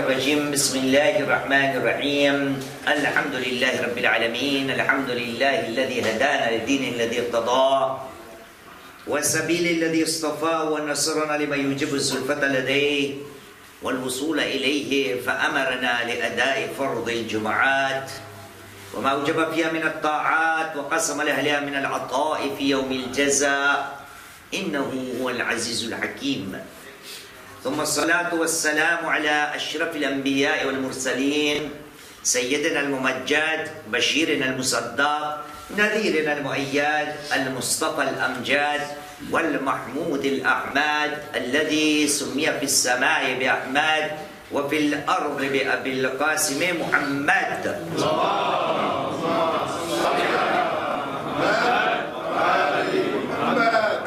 الرجيم بسم الله الرحمن الرحيم الحمد لله رب العالمين الحمد لله الذي هدانا للدين الذي ارتضاه والسبيل الذي اصطفاه ونصرنا لما يوجب الزلفة لديه والوصول إليه فأمرنا لأداء فرض الجمعات وما أوجب فيها من الطاعات وقسم لأهلها من العطاء في يوم الجزاء إنه هو العزيز الحكيم. ثم الصلاة والسلام على أشرف الأنبياء والمرسلين سيدنا الممجد بشيرنا المصدق نذيرنا المؤيد المصطفى الأمجد والمحمود الأحمد الذي سمي في السماء بأحمد وفي الأرض بأبي القاسم محمد.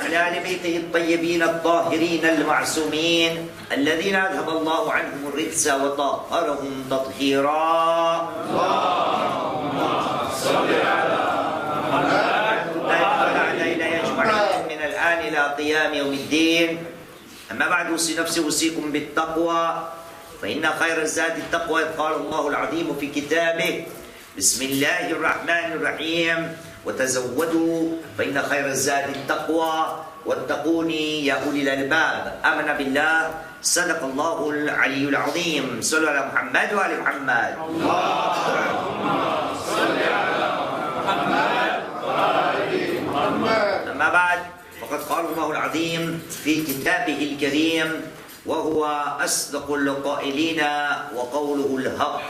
على آل بيته الطيبين الطاهرين المعصومين الذين أذهب الله عنهم الرجس وطهرهم تطهيرا. اللهم صل على محمد وعلى أجمعين من الآن إلى قيام يوم الدين. أما بعد أوصي نفسي أوصيكم بالتقوى فإن خير الزاد التقوى قال الله العظيم في كتابه بسم الله الرحمن الرحيم وتزودوا فإن خير الزاد التقوى واتقوني يا أولي الألباب. آمن بالله صدق الله العلي العظيم. صلوا على محمد وآل محمد. اللهم صل على محمد وآل محمد. أما بعد فقد قال الله العظيم في كتابه الكريم وهو أصدق القائلين وقوله الحق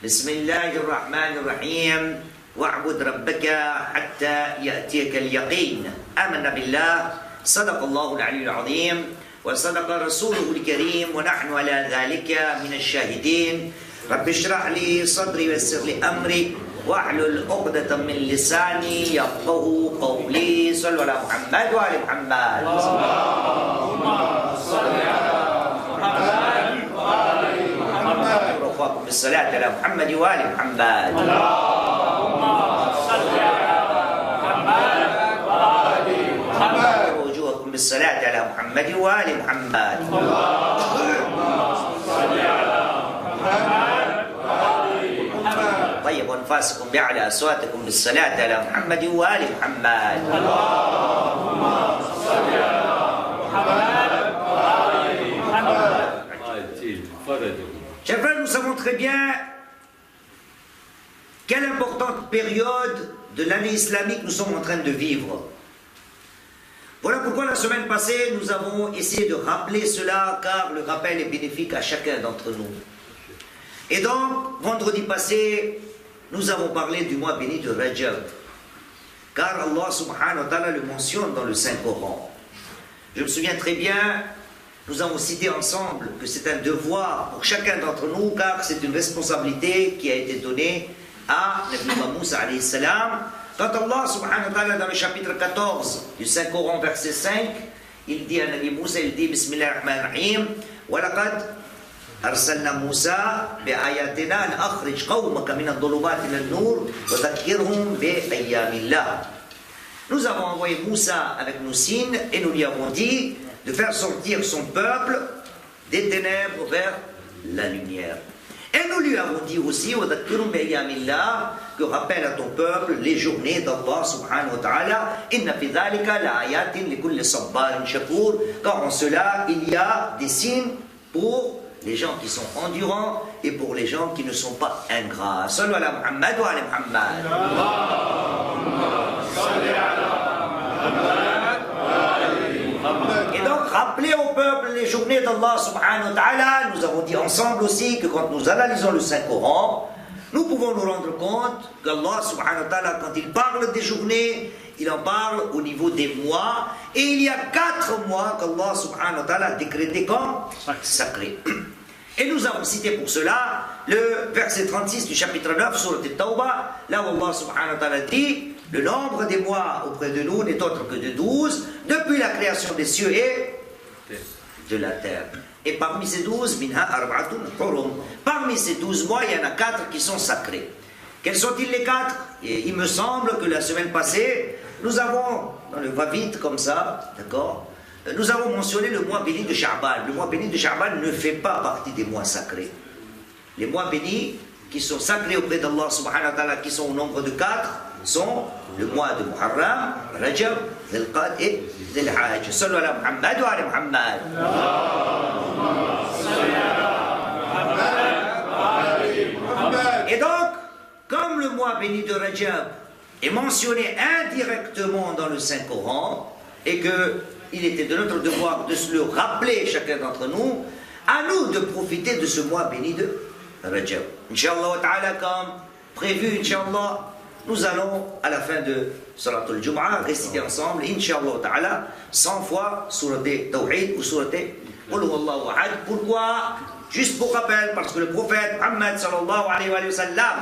بسم الله الرحمن الرحيم واعبد ربك حتى يأتيك اليقين. آمنا بالله صدق الله العلي العظيم وصدق رسوله الكريم ونحن على ذلك من الشاهدين. رب اشرح لي صدري ويسر لي أمري واحلل عقدة من لساني يفقه قولي. صلوا على محمد وآل محمد. اللهم صل على محمد وآل محمد. رفقكم بالصلاة على محمد وآل محمد. اللهم صل على محمد وآل محمد. ووجوهكم بالصلاة على محمد وآل محمد. اللهم صل على محمد وآل محمد. طيب وانفاسكم بأعلى أصواتكم بالصلاة على محمد وآل محمد. اللهم صل على محمد وآل محمد. Chers frères, nous savons très bien quelle importante période de l'année islamique nous sommes en train de vivre. Voilà pourquoi la semaine passée, nous avons essayé de rappeler cela, car le rappel est bénéfique à chacun d'entre nous. Et donc, vendredi passé, nous avons parlé du mois béni de Rajab, car Allah subhanahu wa ta'ala le mentionne dans le Saint-Coran. Je me souviens très bien, nous avons cité ensemble que c'est un devoir pour chacun d'entre nous, car c'est une responsabilité qui a été donnée à Nabi Moussa alayhi salam. Quand Allah subhanahu wa ta'ala dans le chapitre 14 du Saint-Coran verset 5, il dit à Nabi Moussa, il dit Bismillahirrahmanirrahim وَلَقَدْ أَرْسَلْنَا مُوسَى بِآيَاتِنَا أَنْ أَخْرِجْ قَوْمَكَ مِنَ الظُّلُمَاتِ إِلَى النُّورِ وَذَكِّرْهُمْ بِأَيَّامِ اللَّهِ. Nous avons envoyé Moussa avec nos signes et nous lui avons dit de faire sortir son peuple des ténèbres vers la lumière. Et nous lui avons dit aussi que rappelle à ton peuple les journées d'Allah subhanahu wa ta'ala inna fi dhalika la ayatin li kulli sabbarin shakur, car en cela il y a des signes pour les gens qui sont endurants et pour les gens qui ne sont pas ingrats. Sallu ala Muhammad wa ala Muhammad. Et donc, rappeler au peuple les journées d'Allah subhanahu wa ta'ala. Nous avons dit ensemble aussi que quand nous analysons le Saint-Coran, nous pouvons nous rendre compte qu'Allah subhanahu wa ta'ala, quand il parle des journées, il en parle au niveau des mois. Et il y a 4 mois qu'Allah subhanahu wa ta'ala a décrété comme sacrés. Et nous avons cité pour cela le verset 36 du chapitre 9 sur le Tawbah, là où Allah subhanahu wa ta'ala dit le nombre des mois auprès de nous n'est autre que de 12 depuis la création des cieux et de la terre. Et parmi ces 12, parmi ces 12 mois, il y en a 4 qui sont sacrés. Quels sont-ils les 4? Et il me semble que la semaine passée, nous avons, dans le va-vite comme ça, d'accord, nous avons mentionné le mois béni de Sha'ban. Le mois béni de Sha'ban ne fait pas partie des mois sacrés. les mois bénis qui sont sacrés auprès d'Allah subhanahu wa ta'ala, qui sont au nombre de 4, sont le mois de Muharram, Rajab, Dhul Qad et Dhul Hajj. Sallu ala Muhammad wa ala Muhammad. Et donc, comme le mois béni de Rajab est mentionné indirectement dans le Saint-Coran, et qu'il était de notre devoir de se le rappeler chacun d'entre nous, à nous de profiter de ce mois béni de Rajab. Inch'Allah ta'ala, comme prévu, Inch'Allah, nous allons, à la fin de Salatul Jum'ah, réciter ensemble, Inch'Allah ta'ala, 100 fois Surat Tawhid ou Surat Qul Huwallahu Ahad. Pourquoi? Juste pour rappel, parce que le prophète Muhammad sallallahu alayhi wa sallam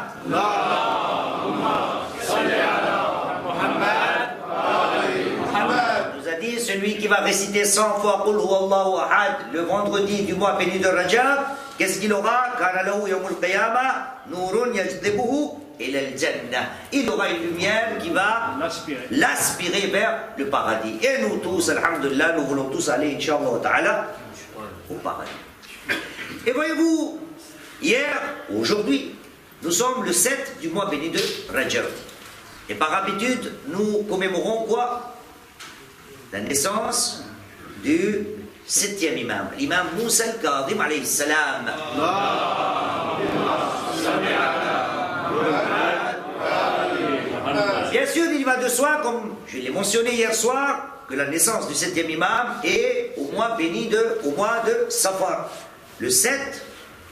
nous a dit, celui qui va réciter 100 fois Qul Huwallahu Ahad le vendredi du mois béni de Rajab, qu'est-ce qu'il aura? Kana lahu yawmul qiyamah nurun yajdibuhu ila al-jannah. Il aura une lumière qui va l'aspirer vers le paradis. Et nous tous, alhamdulillah, nous voulons tous aller, Inch'Allah ta'ala, au paradis. Et voyez-vous, hier, aujourd'hui, nous sommes le 7 du mois béni de Rajab. Et par habitude, nous commémorons quoi? La naissance du 7e imam, l'imam Moussa al-Kadhim alayhi salam. Bien sûr, il va de soi, comme je l'ai mentionné hier soir, que la naissance du 7e imam est au mois béni au mois de Safar. Le 7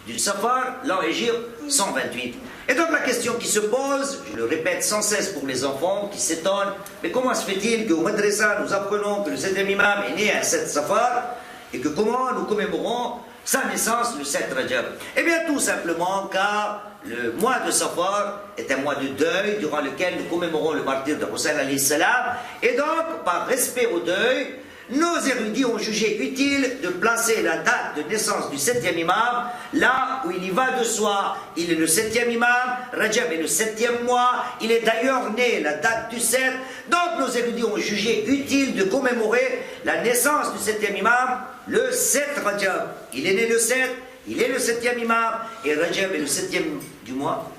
du Safar, l'an Hégire 128. Et donc la question qui se pose, je le répète sans cesse pour les enfants qui s'étonnent, mais comment se fait-il qu'au Madrasa nous apprenons que le 7e imam est né un 7 Safar et que comment nous commémorons sa naissance le 7 Rajab? Eh bien tout simplement car le mois de Safar est un mois de deuil durant lequel nous commémorons le martyre de Hussein alayhi salam, et donc par respect au deuil, nos érudits ont jugé utile de placer la date de naissance du 7e imam là où il y va de soi. Il est le 7e imam, Rajab est le 7e mois, il est d'ailleurs né la date du 7. Donc nos érudits ont jugé utile de commémorer la naissance du 7e imam le 7 Rajab. Il est né le 7, il est le 7e imam, et Rajab est le 7e du mois,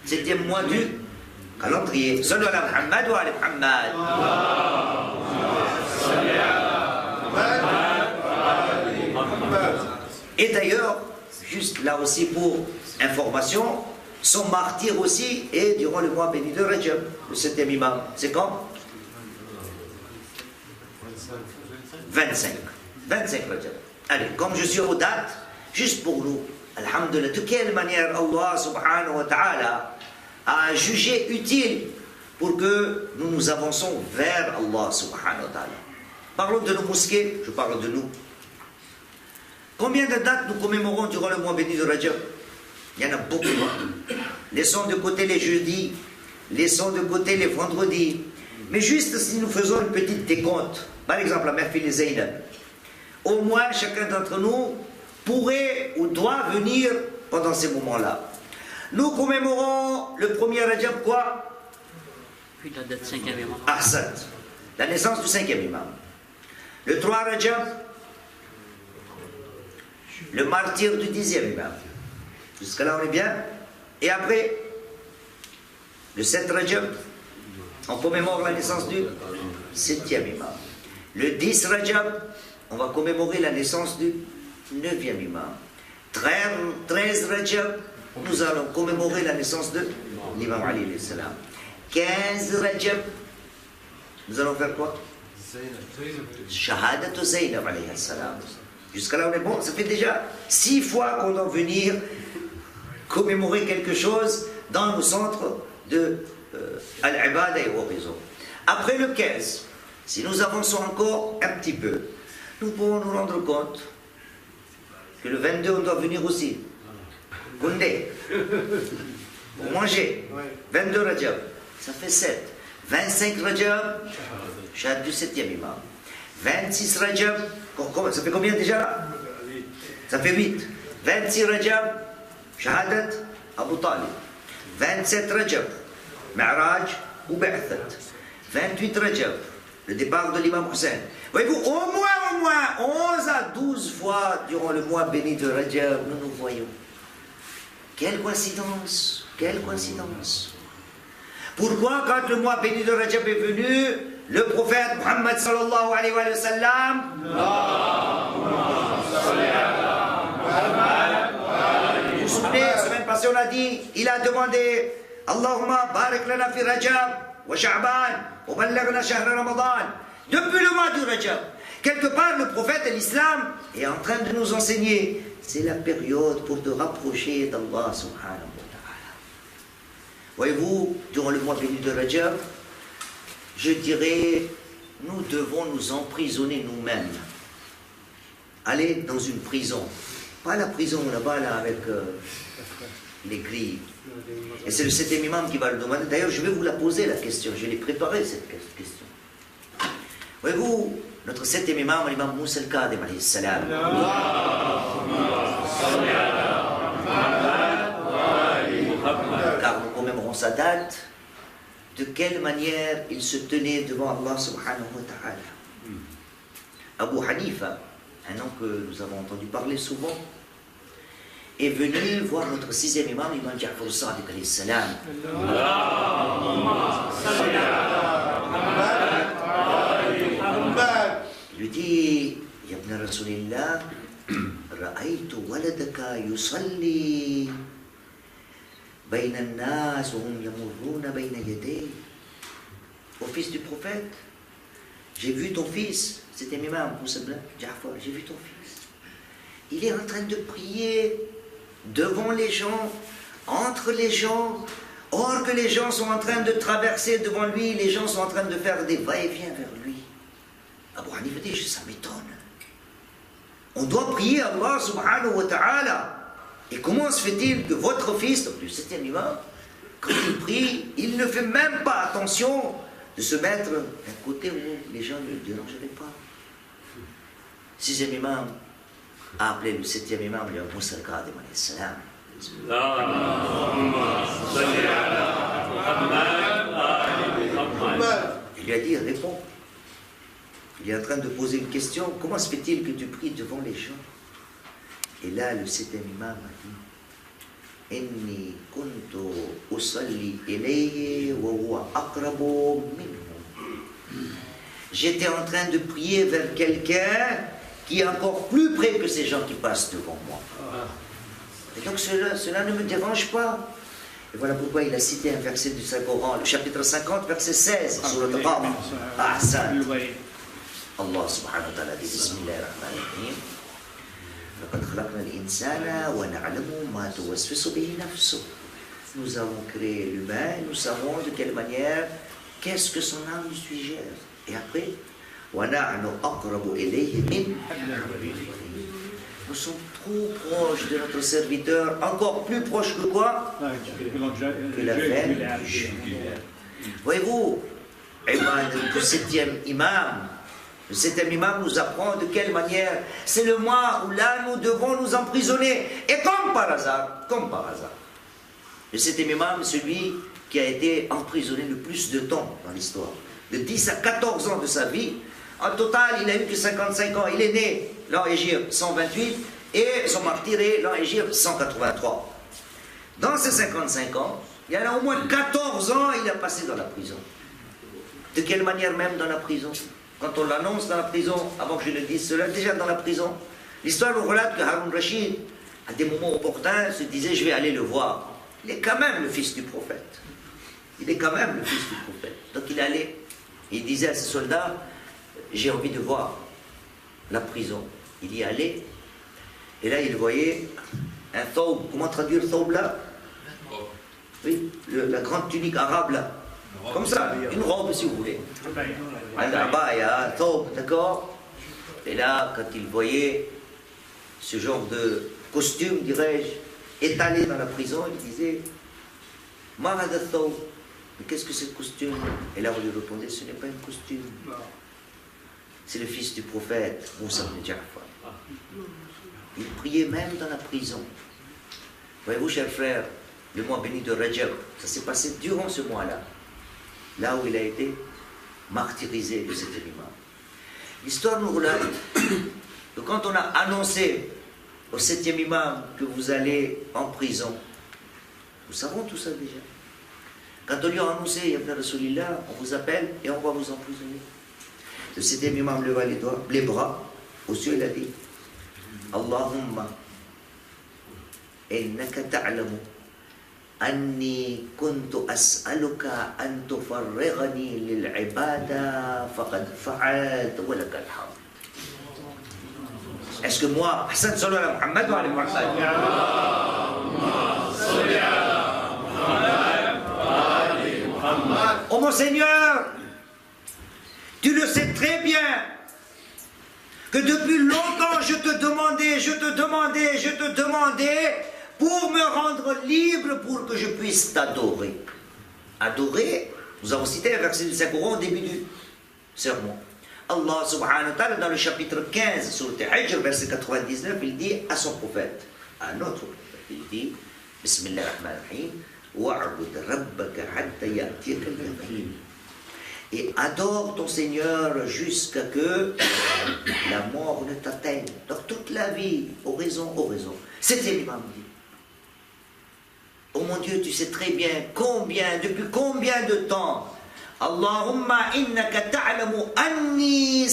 7e mois du calendrier. Sallu ala Muhammad wa ala Muhammad. Et d'ailleurs, juste là aussi pour information, son martyr aussi est durant le mois béni de Rajab, le 7e imam. C'est quand? 25 Rajab. Allez, comme je suis aux dates, juste pour nous, alhamdulillah, de quelle manière Allah subhanahu wa ta'ala a jugé utile pour que nous nous avançons vers Allah subhanahu wa ta'ala. Parlons de nos mosquées, je parle de nous. Combien de dates nous commémorons durant le mois béni de Rajab? Il y en a beaucoup. Laissons de côté les jeudis, laissons de côté les vendredis. Mais juste si nous faisons une petite décompte, par exemple la Mahfil Zainab, au moins chacun d'entre nous pourrait ou doit venir pendant ces moments-là. Nous commémorons le premier Rajab quoi? Puis la date 5e imam. Ahsan, la naissance du 5e imam. Le 3 Rajab, le martyr du 10e imam. Jusqu'à là on est bien. Et après, le 7 Rajab, on commémore la naissance du 7e imam. Le 10 Rajab, on va commémorer la naissance du 9e imam. 13 Rajab, nous allons commémorer la naissance de l'imam Ali alayhi salam. 15 Rajab, nous allons faire quoi? Shahadat Zaynab alayhi salam. Jusqu'à là on est bon, ça fait déjà 6 fois qu'on doit venir commémorer quelque chose dans nos centres de Al-Ibada et Horizon. Après le 15, si nous avançons encore un petit peu, nous pouvons nous rendre compte que le 22 on doit venir aussi. Koundé, pour manger. 22 Rajab, ça fait 7. 25 Rajab, Shahad du 7e imam. 26 Rajab, ça fait combien déjà? Ça fait 8. 26 Rajab, Shahadat Abu Talib. 27 Rajab, Mi'raj ou Ba'that. 28 Rajab, le départ de l'imam Hussein. Voyez-vous, au moins 11 à 12 fois durant le mois béni de Rajab, nous nous voyons. Quelle coïncidence! Quelle coïncidence! Pourquoi, quand le mois béni de Rajab est venu, le prophète Muhammad sallallahu alayhi wa sallam, vous vous souvenez, la semaine passée on a dit, il a demandé Allahumma barik lana fi Rajab wa Sha'ban wa ballaghna shahr Ramadan. Depuis le mois de Rajab, quelque part le prophète et l'islam est en train de nous enseigner, c'est la période pour te rapprocher d'Allah subhanahu wa ta'ala. Voyez-vous, durant le mois béni de Rajab, je dirais, nous devons nous emprisonner nous-mêmes. Aller dans une prison. Pas la prison là-bas, là, avec les grilles. Et c'est le 7e imam qui va le demander. D'ailleurs, je vais vous la poser, la question. Je l'ai préparée, cette question. Voyez-vous, notre 7e imam, l'imam Moussa al-Kadhim, alayhi salam. Car nous commémorons sa date. De quelle manière il se tenait devant Allah subhanahu wa ta'ala. Abu Hanifa, un nom que nous avons entendu parler souvent, est venu voir notre 6e imam, l'imam Ja'far al-Sadiq alayhi salam. Il lui dit, Ya ibn Rasulillah, ra'aytu waladaka yusalli bayna an-nas wa hum yamurruna bayna yaday. Au fils du prophète, j'ai vu ton fils, c'était imam Moussa Ja'far, j'ai vu ton fils. Il est en train de prier devant les gens, entre les gens, or que les gens sont en train de traverser devant lui, les gens sont en train de faire des va-et-vient vers lui. Abu Hanifa dit, ça m'étonne. On doit prier Allah subhanahu wa ta'ala. Et comment se fait-il que votre fils, donc le 7e imam, quand il prie, il ne fait même pas attention de se mettre d'un côté où les gens ne le dérangeraient pas. 6e imam a appelé le 7e imam, le Moussa al-Kadhim alayhi salam. Il lui a dit, réponds. Il est en train de poser une question, comment se fait-il que tu pries devant les gens? Et là, le 7e imam a dit, Inni kuntu usalli ilayhi wa huwa aqrabu minhu. J'étais en train de prier vers quelqu'un qui est encore plus près que ces gens qui passent devant moi. Et donc cela ne me dérange pas. Et voilà pourquoi il a cité un verset du Saint-Coran, le chapitre 50, verset 16, sur le Qur'an. Ah, ça. Allah subhanahu wa ta'ala dit, Bismillahir Rahmanir Rahim. Nous avons créé l'humain, nous savons de quelle manière, qu'est-ce que son âme lui suggère. Et après, nous sommes trop proches de notre serviteur, encore plus proches que quoi? Que la veine du genou. Voyez-vous, le 7e imam, le 7e imam nous apprend de quelle manière c'est le mois où là nous devons nous emprisonner. Et comme par hasard, le 7e imam, celui qui a été emprisonné le plus de temps dans l'histoire, de 10 à 14 ans de sa vie. En total, il a eu que 55 ans. Il est né l'an Hégire 128 et son martyr est l'an Hégire 183. Dans ces 55 ans, il y en a au moins 14 ans, il a passé dans la prison. De quelle manière même dans la prison? Quand on l'annonce dans la prison, avant que je ne dise cela, déjà dans la prison, l'histoire nous relate que Harun Rashid, à des moments opportuns, se disait, je vais aller le voir. Il est quand même le fils du prophète. Il est quand même le fils du prophète. Donc il allait, il disait à ses soldats, j'ai envie de voir la prison. Il y allait, et là il voyait un thawb. Comment traduire thawb là? Oui, la grande tunique arabe là. Comme ça, une robe si vous voulez. Un abaya, thawb, d'accord? Et là, quand il voyait ce genre de costume, dirais-je, étalé dans la prison, il disait, Mahada thawb. Mais qu'est-ce que c'est le costume? Et là on lui répondait, ce n'est pas un costume. C'est le fils du prophète, Moussa ibn Ja'far. Il priait même dans la prison. Voyez-vous, chers frères, le mois béni de Rajab, ça s'est passé durant ce mois-là, là où il a été martyrisé, le 7e imam. L'histoire nous relate que quand on a annoncé au 7e imam que vous allez en prison, Nous savons tout ça déjà. Quand on lui a annoncé, Ibn Rasulillah, on vous appelle et on va vous emprisonner. Le septième imam leva les bras aux cieux, il a dit Allahumma innaka ta'lamu anni kuntu as'aluka an tufarrighani lil ibada faqad fa'alta wa lakal hamd. Est-ce que moi, Hassan sallallahu alayhi wa Muhammad wa alayhi wa sallam. Oh mon Seigneur, tu le sais très bien que depuis longtemps je te demandais pour me rendre libre pour que je puisse t'adorer. Adorer, nous avons cité un verset du Saint-Coran au début du sermon. Allah subhanahu wa ta'ala dans le chapitre 15 sur le Hijr, verset 99, il dit à son prophète, à notre prophète, il dit Bismillah ar-Rahman ar-Rahim wa'bud rabbaka hatta ya'tiyaka al-yaqin. Et adore ton Seigneur jusqu'à que la mort ne t'atteigne. Donc toute la vie, oraison. C'était l'imam dit. Oh mon Dieu, tu sais très bien depuis combien de temps Allahumma innaka ta'lamu anni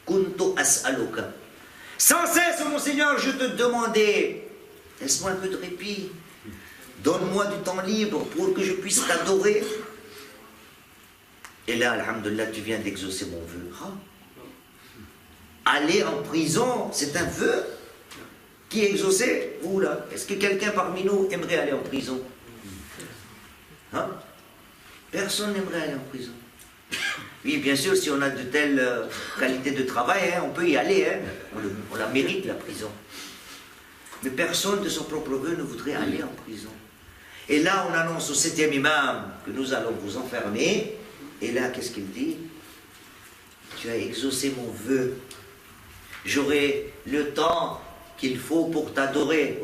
kuntu as'aluka. Sans cesse, mon Seigneur, je te demandais, laisse-moi un peu de répit. Donne-moi du temps libre pour que je puisse t'adorer. Et là, alhamdoulilah, tu viens d'exaucer mon vœu. Aller en prison, c'est un vœu qui est exaucé. Vous là, est-ce que quelqu'un parmi nous aimerait aller en prison? Personne n'aimerait aller en prison. Oui, bien sûr, si on a de telles qualités de travail, on peut y aller. On la mérite, la prison. Mais personne de son propre vœu ne voudrait aller en prison. Et là, on annonce au septième imam que nous allons vous enfermer. Et là, qu'est-ce qu'il dit? Tu as exaucé mon vœu. J'aurai le temps qu'il faut pour t'adorer.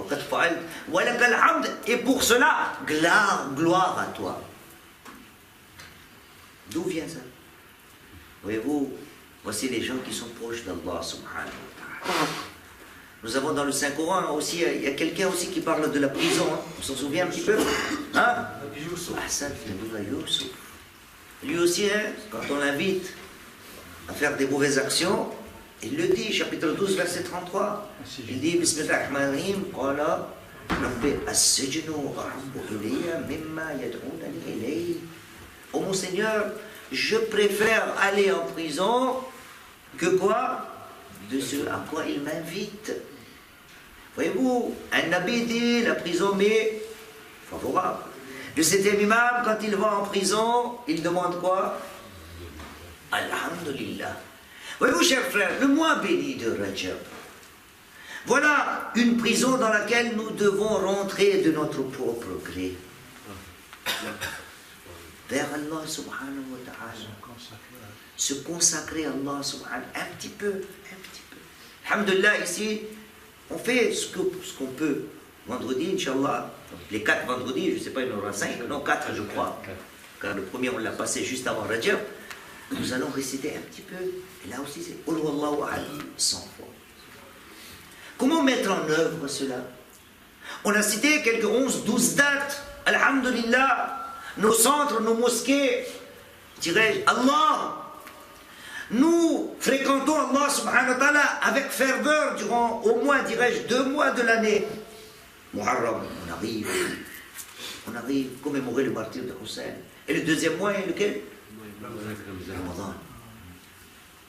Et pour cela, gloire à toi. D'où vient ça? Voyez-vous, voici les gens qui sont proches d'Allah subhanahu wa ta'ala. Nous avons dans le Saint-Coran aussi, il y a quelqu'un aussi qui parle de la prison. On s'en souvient un petit peu? Hassan ibn Yusuf. Lui aussi, quand on l'invite à faire des mauvaises actions, il le dit, chapitre 12, verset 33. Il dit, Bismillahirrahmanirrahim, Qala, Rabbi as-sijnu ahabbu ilayya mimma yad'unani ilayhi. Oh mon Seigneur, je préfère aller en prison que quoi? De ce à quoi il m'invite. Voyez-vous, un nabi dit, la prison m'est favorable. Le septième imam, quand il va en prison, il demande quoi? Alhamdulillah. Voyez-vous, chers frères, le mois béni de Rajab, voilà une prison dans laquelle nous devons rentrer de notre propre gré. Vers Allah subhanahu wa ta'ala. Se consacrer à Allah subhanahu wa ta'ala un petit peu. Alhamdulillah, ici, on fait ce qu'on peut. Vendredi, Inch'Allah, les 4 vendredis, je ne sais pas, il y en aura 5, non 4 je crois. Car le premier on l'a passé juste avant Rajab. Nous allons réciter un petit peu. Et là aussi c'est Qul Huwallahu ahad 100 fois. Comment mettre en œuvre cela? On a cité quelques 11-12 dates. Alhamdulillah. Nos centres, nos mosquées, dirais-je, Allah. Nous fréquentons Allah subhanahu wa ta'ala avec ferveur durant au moins, dirais-je, 2 mois de l'année. Muharram, on arrive commémorer le martyr de Hussein. Et le deuxième mois est lequel? Ramadan.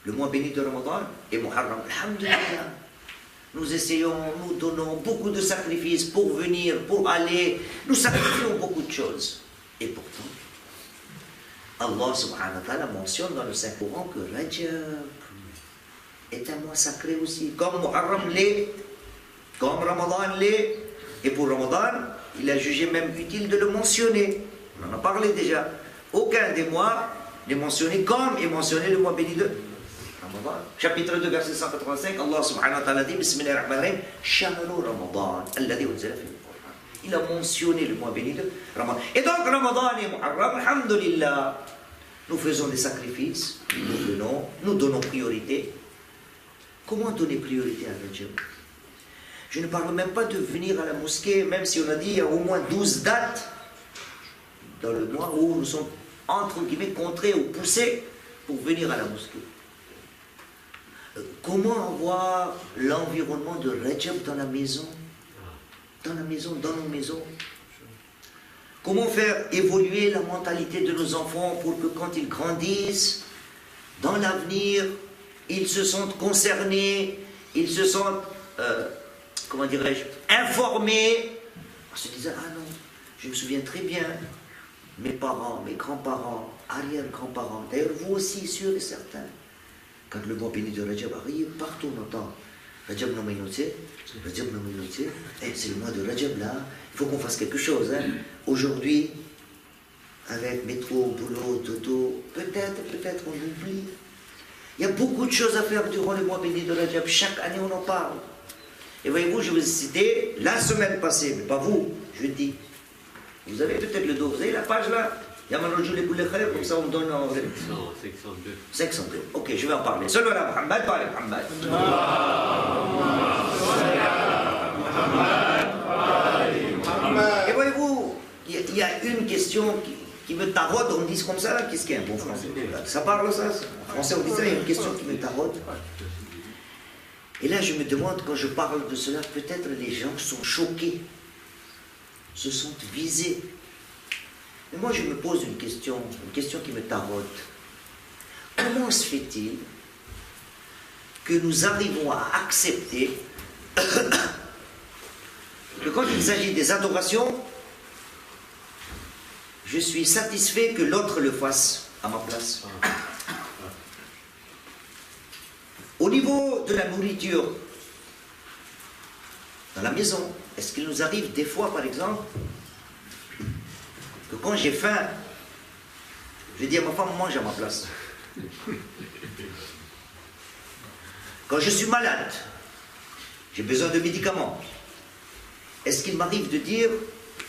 Le mois béni de Ramadan et Muharram. Alhamdulillah. Nous essayons, nous donnons beaucoup de sacrifices pour venir, pour aller. Nous sacrifions beaucoup de choses. Et pourtant, Allah subhanahu wa ta'ala mentionne dans le Saint-Coran que Rajab est un mois sacré aussi. Comme Muharram l'est, comme Ramadan l'est. Et pour Ramadan, il a jugé même utile de le mentionner. On en a parlé déjà. Aucun des mois n'est mentionné comme est mentionné le mois béni de Ramadan. Chapitre 2, verset 185, Allah subhanahu wa ta'ala dit Bismillahirrahmanirrahim, Shahru Ramadan, alladhi unzila fihi al-Qur'an. Il a mentionné le mois béni de Ramadan. Et donc Ramadan et Muharram, alhamdulillah, nous faisons des sacrifices, nous donnons priorité. Comment donner priorité à Rajab? Je ne parle même pas de venir à la mosquée, même si on a dit il y a au moins 12 dates dans le mois où nous sommes, entre guillemets, contraints ou poussés pour venir à la mosquée. Comment avoir l'environnement de Rajab dans la maison? Dans la maison, dans nos maisons. Comment faire évoluer la mentalité de nos enfants pour que quand ils grandissent, dans l'avenir, ils se sentent concernés, ils se sentent, comment dirais-je, informés, en se disant, ah non, je me souviens très bien, mes parents, mes grands-parents, arrière-grands-parents, d'ailleurs vous aussi, sûr et certain, quand le mois béni de Rajab arrive, partout on entend Rajab Nominoti, Rajab Nominoti, c'est le mois de Rajab là, il faut qu'on fasse quelque chose. Hein. Aujourd'hui, avec métro, boulot, dodo, peut-être on oublie. Il y a beaucoup de choses à faire durant le mois béni de Rajab, chaque année on en parle. Et voyez-vous, je vous ai cité la semaine passée, mais pas vous, jeudi. Vous avez peut-être le dos, vous avez la page là. Comme ça on me donne en... 502. 502. Ok, je vais en parler. Salut à Muhammad, parlez Muhammad. Et voyez-vous, il y a une question qui me taraude, on me dit comme ça, qu'est-ce qu'il y a un bon français? Ça parle ça? En français on dit ça, il y a une question qui me taraude. Et là je me demande, quand je parle de cela, peut-être les gens sont choqués, se sentent visés. Et moi je me pose une question qui me taraude. Comment se fait-il que nous arrivons à accepter que quand il s'agit des adorations, je suis satisfait que l'autre le fasse à ma place. Au niveau de la nourriture, dans la maison, est-ce qu'il nous arrive des fois, par exemple, que quand j'ai faim, je dis à ma femme, mange à ma place. Quand je suis malade, j'ai besoin de médicaments. Est-ce qu'il m'arrive de dire,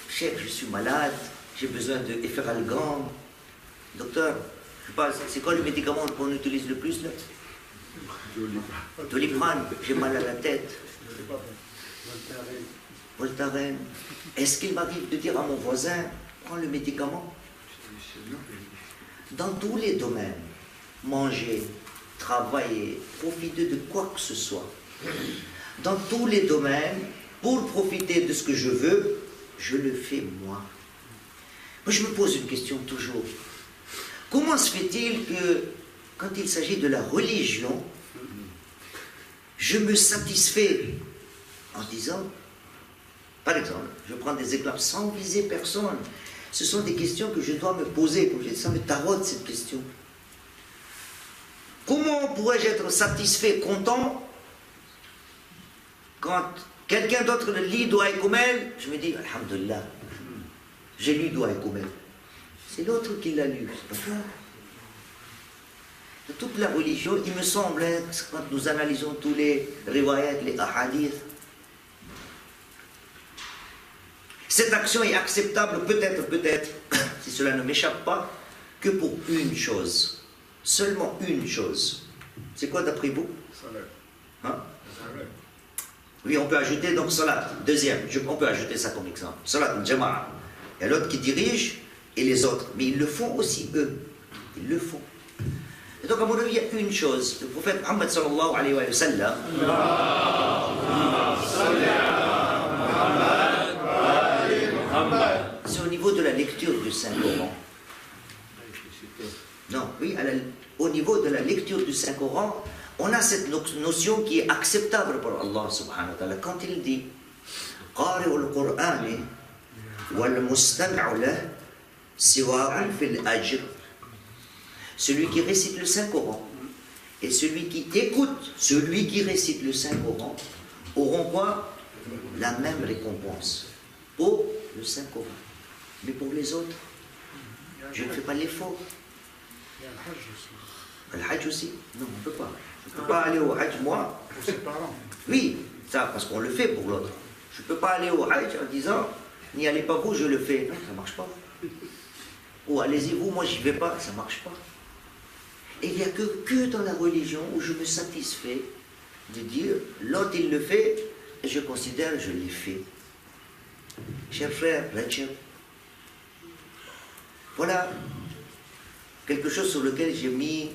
chef, je suis malade, j'ai besoin de Efferalgan. Docteur, je sais pas, c'est quoi le médicament qu'on utilise le plus là? Doliprane, j'ai mal à la tête. Voltaren. Est-ce qu'il m'arrive de dire à mon voisin, prends le médicament? Dans tous les domaines, manger, travailler, profiter de quoi que ce soit, dans tous les domaines, pour profiter de ce que je veux, je le fais moi. Moi je me pose une question toujours. Comment se fait-il que, quand il s'agit de la religion, je me satisfais en disant, par exemple, je prends des exemples sans viser personne, ce sont des questions que je dois me poser, ça me taraude cette question. Comment pourrais-je être satisfait, content, quand quelqu'un d'autre lit Doua et Koumel, je me dis, alhamdoulilah, j'ai lu Doua et Koumel. C'est l'autre qui l'a lu, c'est pas grave. De toute la religion, il me semble, hein, quand nous analysons tous les riwayat, les ahadith, cette action est acceptable peut-être, si cela ne m'échappe pas, que pour une chose. Seulement une chose. C'est quoi d'après vous? Hein? Oui, on peut ajouter donc salat. Deuxième, on peut ajouter ça comme exemple. Salat al-jama'a. Il y a l'autre qui dirige et les autres. Mais ils le font aussi, eux. Ils le font. Et donc, à mon avis, il y a une chose. Le prophète Muhammad sallallahu alayhi wa sallam, c'est au niveau de la lecture du Saint-Coran. Non, oui, au niveau de la lecture du Saint-Coran, on a cette notion qui est acceptable pour Allah subhanahu wa ta'ala. Quand il dit Qari'ul Qur'ani wal mustami'u lahu siwa'un fil ajr. Celui qui récite le Saint-Coran et celui qui écoute, celui qui récite le Saint-Coran, auront quoi? La même récompense pour le Saint-Coran. Mais pour les autres, je ne fais pas l'effort. Le Hajj aussi? Non, on ne peut pas. Je ne peux pas aller au Hajj, moi. Pour ses parents. Oui, ça, parce qu'on le fait pour l'autre. Je ne peux pas aller au Hajj en disant, n'y allez pas vous, je le fais. Non, ça ne marche pas. Ou allez-y vous, moi j'y vais pas, ça ne marche pas. Et il n'y a que dans la religion où je me satisfais de dire, l'autre il le fait, Et je considère, je l'ai fait. Chers frères, Rajab, voilà quelque chose sur lequel j'ai mis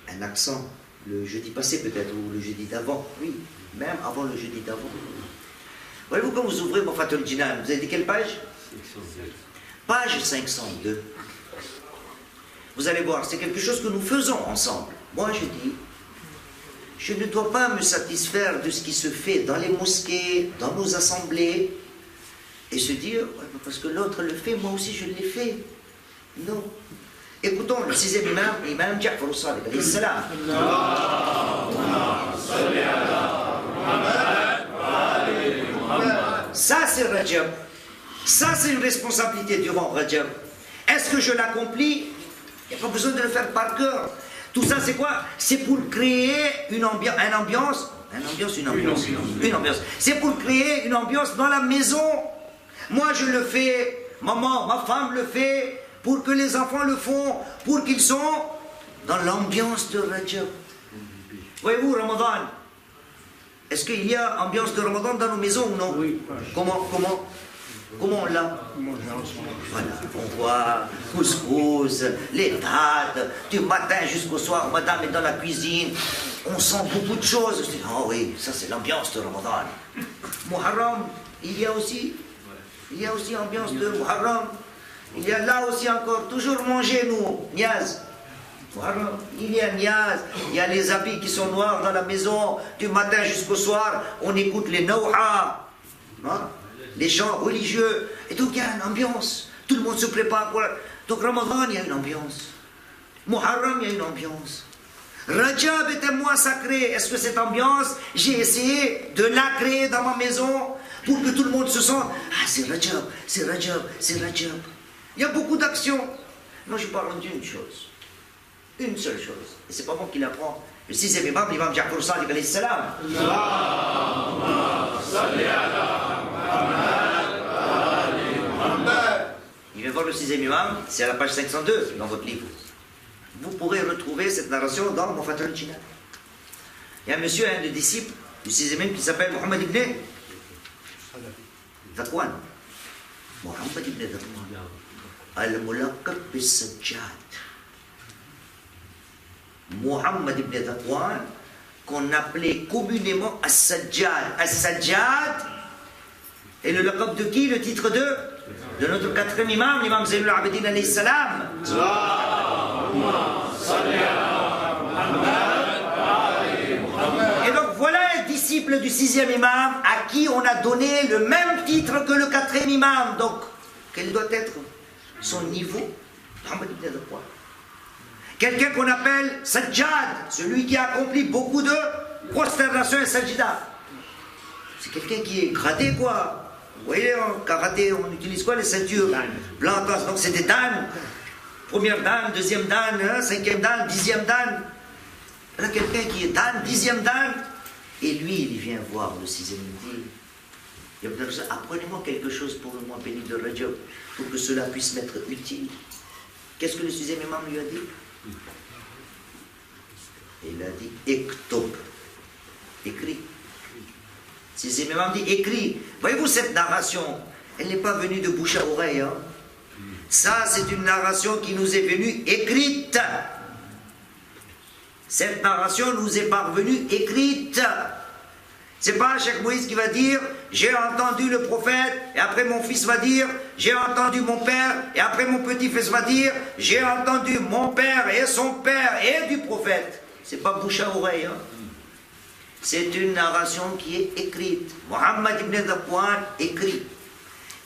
un accent le jeudi passé peut-être, ou le jeudi d'avant, oui, même avant le jeudi d'avant. Voyez-vous, quand vous ouvrez mon Fatul Jinan, vous avez dit quelle page? 502. Page 502. Vous allez voir, c'est quelque chose que nous faisons ensemble. Moi, je dis, je ne dois pas me satisfaire de ce qui se fait dans les mosquées, dans nos assemblées, et se dire, ouais, parce que l'autre le fait, moi aussi je l'ai fait. Non. Écoutons le 6e imam, Imam Ja'far al-Sadiq, alayhi salam. Ça c'est Rajab. Ça c'est une responsabilité durant Rajab. Est-ce que je l'accomplis? Il n'y a pas besoin de le faire par cœur. Tout ça c'est quoi? C'est pour créer une ambiance. C'est pour créer une ambiance dans la maison. Moi je le fais, maman, ma femme le fait, pour que les enfants le font, pour qu'ils sont dans l'ambiance de Rajab. Voyez-vous, Ramadan, est-ce qu'il y a ambiance de Ramadan dans nos maisons ou non? Oui. Comment on l'a? Voilà, on voit couscous, les dates, du matin jusqu'au soir, madame est dans la cuisine, on sent beaucoup de choses. Oh oui, ça c'est l'ambiance de Ramadan. Muharram, il y a aussi ambiance de Muharram. Il y a là aussi encore, toujours manger nous, niaz. Muharram, il y a niaz, il y a les habits qui sont noirs dans la maison, du matin jusqu'au soir, on écoute les nawha, hein, les chants religieux, et donc il y a une ambiance, tout le monde se prépare pour... Donc Ramadan, il y a une ambiance. Muharram, il y a une ambiance. Rajab est un mois sacré. Est-ce que cette ambiance, j'ai essayé de la créer dans ma maison pour que tout le monde se sente, ah c'est Rajab, c'est Rajab, c'est Rajab. Il y a beaucoup d'actions. Moi je parle d'une chose. Une seule chose. Et c'est pas moi qui l'apprends. Le 6e imam, l'imam Ja'far al-Sadiq alayhi salam. Il vient voir le 6e imam, c'est à la page 502 dans votre livre. Vous pourrez retrouver cette narration dans mon Fatul Jinan. Il y a un monsieur, un des disciples du 6e imam qui s'appelle Muhammad ibn Dhakwan. Muhammad ibn Dhakwan. Al-Mulaqab bis-Sajjad. Muhammad ibn Dhakwan, qu'on appelait communément As-Sajjad. As-Sajjad est le laqab de qui? Le titre de notre 4e imam, l'imam Zayn al-Abidin alayhi salam. Et donc voilà un disciple du 6e imam à qui on a donné le même titre que le 4e imam. Donc, quel doit être son niveau? Muhammad ibn Dhakwan. Quelqu'un qu'on appelle Sajjad, celui qui a accompli beaucoup de prosternation et sajda. C'est quelqu'un qui est gradé, quoi. Vous voyez, en karaté, on utilise quoi? Les ceintures blanches. Donc c'est des dan. Première dan, deuxième dan, 5e dan, 10e dan. Là, quelqu'un qui est dan, 10e dan. Et lui, il vient voir le 6e midi. Il va dire, apprenez-moi quelque chose pour le mois béni de Rajab, pour que cela puisse m'être utile. Qu'est-ce que le 6e imam lui a dit? Il a dit Ektob, écrit. 6e imam dit écrit. Voyez-vous cette narration, elle n'est pas venue de bouche à oreille. Hein? Ça, c'est une narration qui nous est venue écrite. Cette narration nous est parvenue écrite. C'est pas Cheikh Moïse qui va dire j'ai entendu le prophète, et après mon fils va dire j'ai entendu mon père, et après mon petit-fils va dire j'ai entendu mon père et son père et du prophète. C'est pas bouche à oreille. Hein? C'est une narration qui est écrite. Muhammad ibn Dhakwan écrit.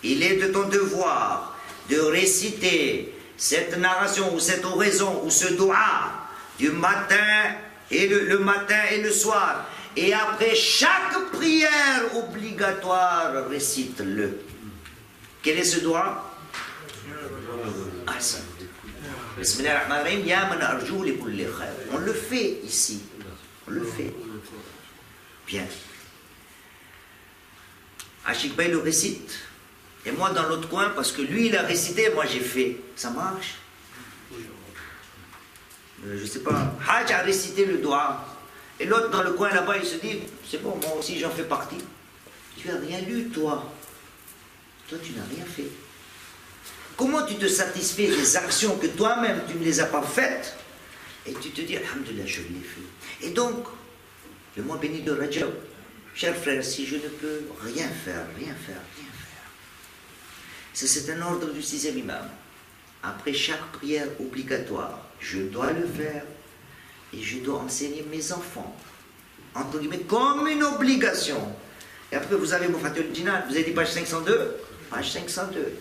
Il est de ton devoir de réciter cette narration ou cette oraison ou ce dua du matin et le matin et le soir. Et après chaque prière obligatoire, récite-le. Quel est ce dua? Ahsan. Bismillahirrahmanirrahim. Ya man arju li kulli khair. On le fait ici. On le fait. Bien. Ashik Bey le récite. Et moi dans l'autre coin, parce que lui il a récité, moi j'ai fait. Ça marche? Je ne sais pas. Hajj a récité le dua. Et l'autre dans le coin là-bas, il se dit, c'est bon, moi aussi j'en fais partie. Tu n'as rien lu, toi. Toi, tu n'as rien fait. Comment tu te satisfais des actions que toi-même, tu ne les as pas faites, et tu te dis, alhamdoulilah, je l'ai fait. Et donc, le mois béni de Rajab, chers frères, si je ne peux rien faire, ça c'est un ordre du 6e imam. Après chaque prière obligatoire, je dois le faire, et je dois enseigner mes enfants, entre guillemets, comme une obligation. Et après, vous avez Mufatul Jinan, vous avez dit page 502? Page 502.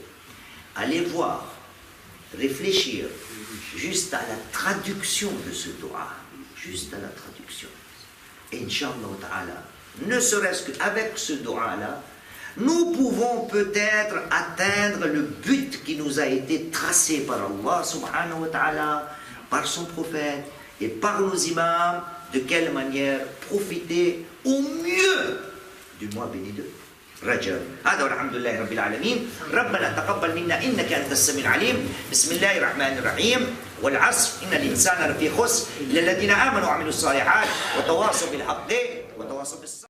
Allez voir, réfléchir, juste à la traduction de ce doigt. Juste à la traduction. Et Inch'Allah ta'ala, ne serait-ce qu'avec ce doigt-là, nous pouvons peut-être atteindre le but qui nous a été tracé par Allah subhanahu wa ta'ala, par son prophète et par nos imams. De quelle manière profiter au mieux du mois béni de رجب. هذا والحمد لله رب العالمين. ربنا تقبل منا إنك أنت السميع العليم. بسم الله الرحمن الرحيم. والعصر إن الإنسان لفي خسر إلا الذين آمنوا وعملوا الصالحات وتواصوا بالحق وتواصوا بالصبر.